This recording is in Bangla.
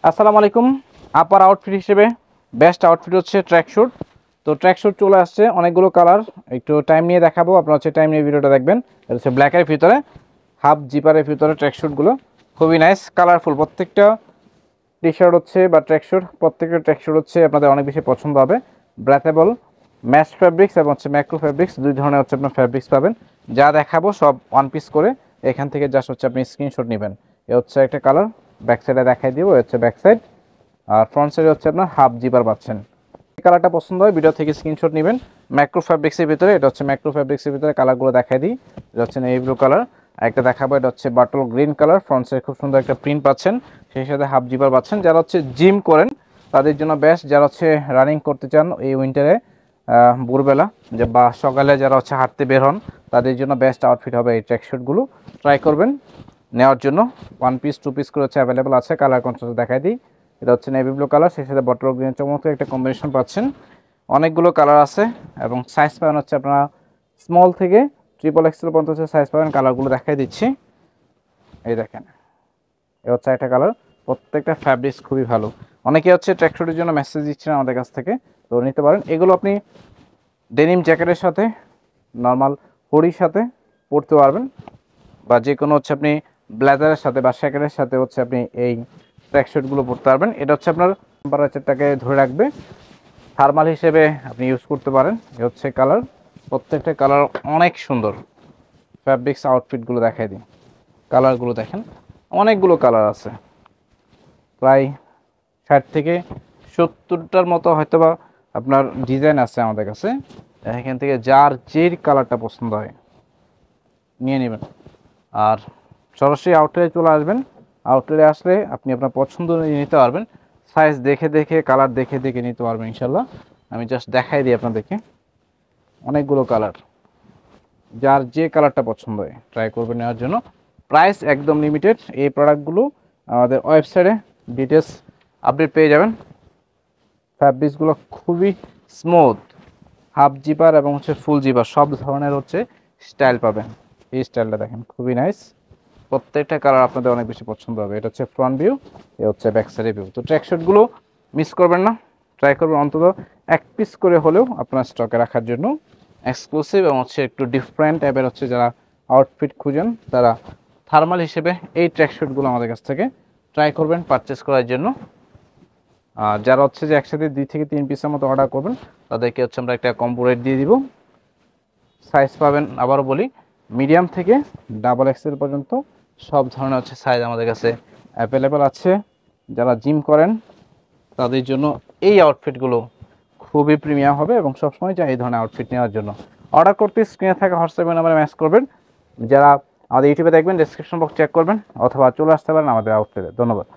আসসালামু আলাইকুম। আপার আউটফিট হিসেবে বেস্ট আউটফিট হচ্ছে ট্র্যাক স্যুট। তো ট্র্যাক স্যুট চলে আসছে অনেকগুলো কালার, একটু টাইম নিয়ে দেখাবো। আপনারা হচ্ছে টাইম নিয়ে ভিডিওটা দেখবেন। এটা হচ্ছে ব্ল্যাকের ভিতরে, হাফ জিপারের ভিতরে ট্র্যাক স্যুটগুলো খুবই নাইস, কালারফুল। প্রত্যেকটা টি শার্ট হচ্ছে বা ট্র্যাক স্যুট, প্রত্যেকটা ট্র্যাক স্যুট হচ্ছে আপনাদের অনেক বেশি পছন্দ হবে। ব্রেথেবল ম্যাশ ফ্যাব্রিক্স এবং হচ্ছে ম্যাক্রো ফ্যাব্রিক্স, দুই ধরনের হচ্ছে আপনার ফ্যাব্রিক্স পাবেন। যা দেখাবো সব ওয়ান পিস করে, এখান থেকে জাস্ট হচ্ছে আপনি স্ক্রিনশট নেবেন। এ হচ্ছে একটা কালার, ব্যাক সাইডে দেখাই দিব, হচ্ছে ব্যাক সাইড। আর ফ্রন্ট সাইডে হচ্ছে আপনার হাফ জিপার পাচ্ছেন। এই কালারটা পছন্দ হয় ভিডিও থেকে স্ক্রিনশট নেবেন। ম্যাক্রো ফ্যাব্রিক্সের ভিতরে, এটা হচ্ছে ম্যাক্রো ফ্যাব্রিক্সের ভিতরে কালারগুলো দেখাই দিই। এটা হচ্ছে নেভি ব্লু কালার, একটা দেখাবো এটা হচ্ছে বাটল গ্রিন কালার। ফ্রন্ট সাইডে খুব সুন্দর একটা প্রিন্ট পাচ্ছেন, সেই সাথে হাফ জিপার পাচ্ছেন। যারা হচ্ছে জিম করেন তাদের জন্য বেস্ট, যারা হচ্ছে রানিং করতে চান এই উইন্টারে ভোরবেলা বা সকালে যারা হচ্ছে হাঁটতে বের হন তাদের জন্য বেস্ট আউটফিট হবে এই ট্র্যাকশুটগুলো। ট্রাই করবেন নেওয়ার জন্য। ওয়ান পিস টু পিস করে হচ্ছে অ্যাভেলেবল আছে। কালার কন্ট্রাস্ট দেখাই দিই। এটা হচ্ছে নেভি ব্লু কালার, সেই সাথে বটল গ্রিন, চমৎকার একটা কম্বিনেশন পাচ্ছেন। অনেকগুলো কালার আছে এবং সাইজ পাবেন হচ্ছে আপনারা স্মল থেকে ট্রিপল এক্সেল পর্যন্ত হচ্ছে সাইজ পাবেন। কালারগুলো দেখাই দিচ্ছি, এই দেখেন। এ হচ্ছে একটা কালার, প্রত্যেকটা ফ্যাব্রিক্স খুবই ভালো। অনেকে হচ্ছে ট্র্যাকশুটের জন্য মেসেজ দিচ্ছেন আমাদের কাছ থেকে, তো নিতে পারেন। এগুলো আপনি ডেনিম জ্যাকেটের সাথে, নর্মাল হুডির সাথে পরতে পারবেন, বা যে কোনো হচ্ছে আপনি ব্লেজারের সাথে বা শ্যাকেটের সাথে হচ্ছে আপনি এই ট্র্যাকশুটগুলো পরতে পারবেন। এটা হচ্ছে আপনার টেম্পারেচারটাকে ধরে রাখবে, থার্মাল হিসেবে আপনি ইউজ করতে পারেন। এ হচ্ছে কালার, প্রত্যেকটা কালার অনেক সুন্দর। ফ্যাব্রিক্স আউটফিটগুলো দেখাই দিই, কালারগুলো দেখেন, অনেকগুলো কালার আছে, প্রায় 60 থেকে 70টার মতো হয়তোবা আপনার ডিজাইন আছে আমাদের কাছে। এখান থেকে যার যেই কালারটা পছন্দ হয় নিয়ে নেবেন। আর সরাসরি আউটলেটে চলে আসবেন, আউটলেটে আসলে আপনি আপনার পছন্দ অনুযায়ী নিতে পারবেন। সাইজ দেখে দেখে, কালার দেখে দেখে নিতে পারবেন ইনশাল্লাহ। আমি জাস্ট দেখাই দিই আপনাদেরকে, অনেকগুলো কালার, যার যে কালারটা পছন্দ হয় ট্রাই করবেন নেওয়ার জন্য। প্রাইস একদম লিমিটেড। এই প্রোডাক্টগুলো আমাদের ওয়েবসাইটে ডিটেলস আপডেট পেয়ে যাবেন। ফ্যাব্রিক্সগুলো খুবই স্মুথ, হাফ জিপার এবং হচ্ছে ফুল জিপার সব ধরনের হচ্ছে স্টাইল পাবেন। এই স্টাইলটা দেখেন, খুবই নাইস। প্রত্যেকটা কালার আপনাদের অনেক বেশি পছন্দ হবে। এটা হচ্ছে ফ্রন্ট ভিউ, এ হচ্ছে ব্যাক সাইড ভিউ। তো ট্র্যাকশুটগুলো মিস করবেন না, ট্রাই করবেন অন্তত এক পিস করে হলেও আপনার স্টকে রাখার জন্য। এক্সক্লুসিভ এবং হচ্ছে একটু ডিফারেন্ট টাইপের হচ্ছে যারা আউটফিট খুঁজেন তারা থার্মাল হিসেবে এই ট্র্যাকশুটগুলো আমাদের কাছ থেকে ট্রাই করবেন পারচেস করার জন্য। আর যারা হচ্ছে যে একসাথে 2 থেকে 3 পিসের মতো অর্ডার করবেন তাদেরকে হচ্ছে আমরা একটা কম্বো রেট দিয়ে দিব। সাইজ পাবেন আবারও বলি, মিডিয়াম থেকে ডাবল এক্সেল পর্যন্ত সব ধরনের হচ্ছে সাইজ আমাদের কাছে অ্যাভেলেবেল আছে। যারা জিম করেন তাদের জন্য এই আউটফিটগুলো খুবই প্রিমিয়াম হবে এবং সবসময় চাই এই ধরনের আউটফিট নেওয়ার জন্য। অর্ডার করতে স্ক্রিনে থাকা হোয়াটসঅ্যাপ নাম্বারে মেসেজ করবেন। যারা আমাদের ইউটিউবে দেখবেন ডেসক্রিপশন বক্স চেক করবেন, অথবা চলে আসতে পারেন আমাদের আউটলেটে। ধন্যবাদ।